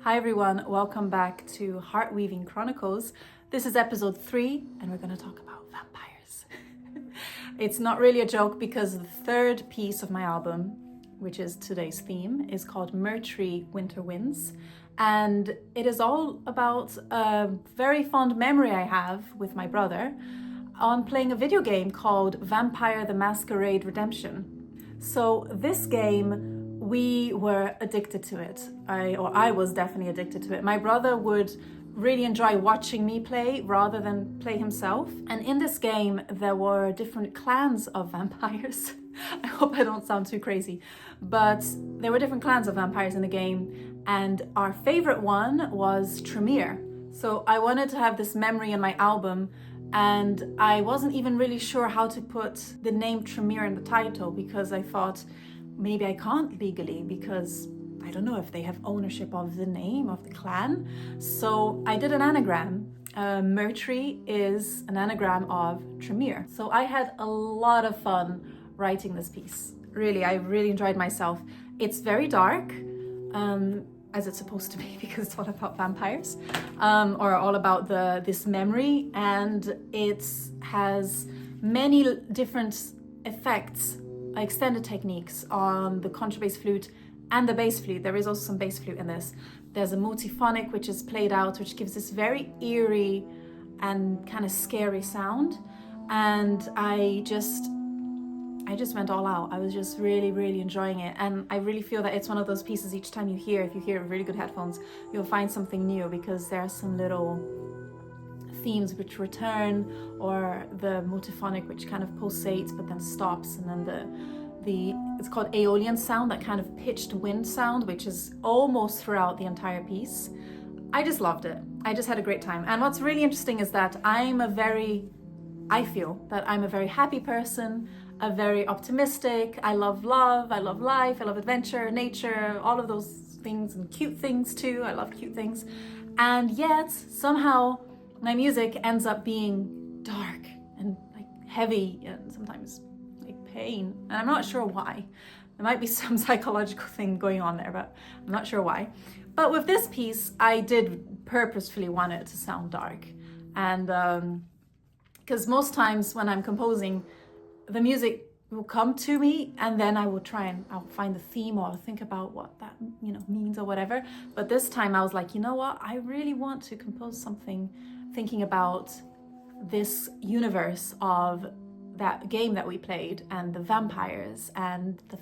Hi everyone, welcome back to Heartweaving Chronicles. This is episode 3 and we're going to talk about vampires. It's not really a joke because the third piece of my album, which is today's theme, is called Mertree, Winter Winds. And it is all about a very fond memory I have with my brother on playing a video game called Vampire the Masquerade Redemption. So this game, we were addicted to it. I was definitely addicted to it. My brother would really enjoy watching me play rather than play himself. And in this game, there were different clans of vampires. I hope I don't sound too crazy, but there were different clans of vampires in the game. And our favorite one was Tremere. So I wanted to have this memory in my album, and I wasn't even really sure how to put the name Tremere in the title because I thought, maybe I can't legally because I don't know if they have ownership of the name of the clan. So I did an anagram. Mertree is an anagram of Tremere. So I had a lot of fun writing this piece. Really, I really enjoyed myself. It's very dark, as it's supposed to be because it's all about vampires, or all about this memory, and it has many different effects, extended techniques on the contrabass flute and the bass flute. There is also some bass flute in this. There's a multiphonic which is played out, which gives this very eerie and kind of scary sound. And I just went all out. I was just really enjoying it. And I really feel that it's one of those pieces each time you hear, if you hear really good headphones, you'll find something new because there are some little themes which return, or the multiphonic which kind of pulsates but then stops, and then the it's called aeolian sound, that kind of pitched wind sound, which is almost throughout the entire piece. I just loved it. I just had a great time. And what's really interesting is that I feel that I'm a very happy person, a very optimistic. I love love, I love life, I love adventure, nature, all of those things, and cute things too. I love cute things. And yet somehow my music ends up being dark and like heavy and sometimes like pain. And I'm not sure why. There might be some psychological thing going on there, but I'm not sure why. But with this piece, I did purposefully want it to sound dark. And because most times when I'm composing, the music will come to me and then I will I'll find the theme or think about what that means or whatever. But this time I was like, you know what? I really want to compose something thinking about this universe of that game that we played and the vampires and the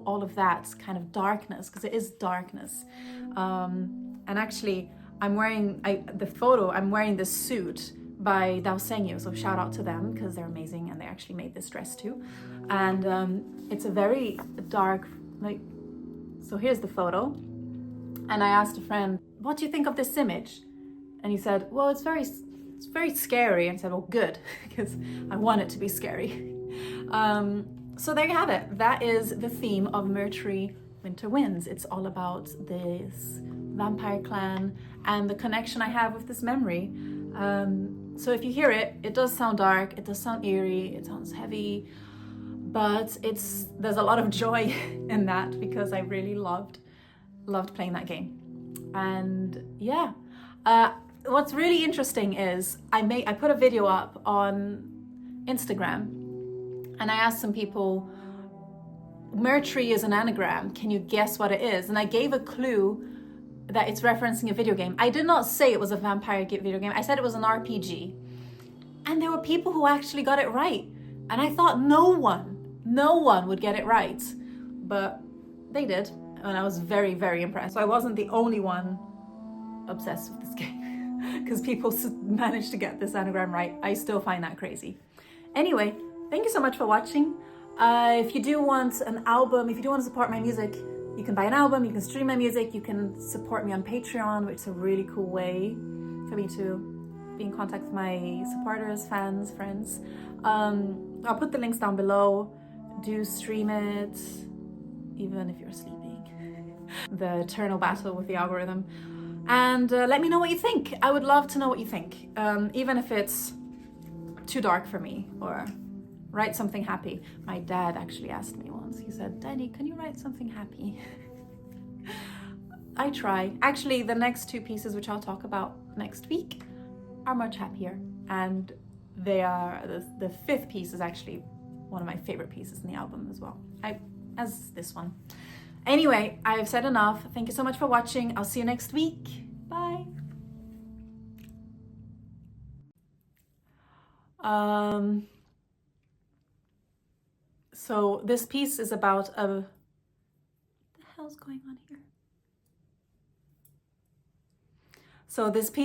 all of that kind of darkness, because it is darkness. And actually I'm wearing this suit by Dao, so shout out to them because they're amazing and they actually made this dress too. And it's a very dark, so here's the photo. And I asked a friend, what do you think of this image? And he said, well, it's very scary. And I said, well, good, because I want it to be scary. So there you have it. That is the theme of Mertree, Winter Winds. It's all about this vampire clan and the connection I have with this memory. So if you hear it, it does sound dark, it does sound eerie, it sounds heavy, but there's a lot of joy in that because I really loved playing that game. And yeah, what's really interesting is I put a video up on Instagram and I asked some people, Mertree is an anagram, can you guess what it is? And I gave a clue that it's referencing a video game. I did not say it was a vampire video game. I said it was an RPG. And there were people who actually got it right. And I thought no one would get it right. But they did. And I was very impressed. So I wasn't the only one obsessed with this game because people managed to get this anagram right. I still find that crazy. Anyway, thank you so much for watching. If you do want an album, if you do want to support my music, you can buy an album, you can stream my music, you can support me on Patreon, which is a really cool way for me to be in contact with my supporters, fans, friends. I'll put the links down below. Do stream it, even if you're sleeping. The eternal battle with the algorithm. And let me know what you think. I would love to know what you think, even if it's too dark for me, or write something happy. My dad actually asked me once, he said, Danny, can you write something happy? I try. Actually, the next two pieces, which I'll talk about next week, are much happier. And they are, the fifth piece is actually one of my favorite pieces in the album as well, as this one. Anyway, I've said enough. Thank you so much for watching. I'll see you next week. Bye. So this piece is about what the hell's going on here? So this piece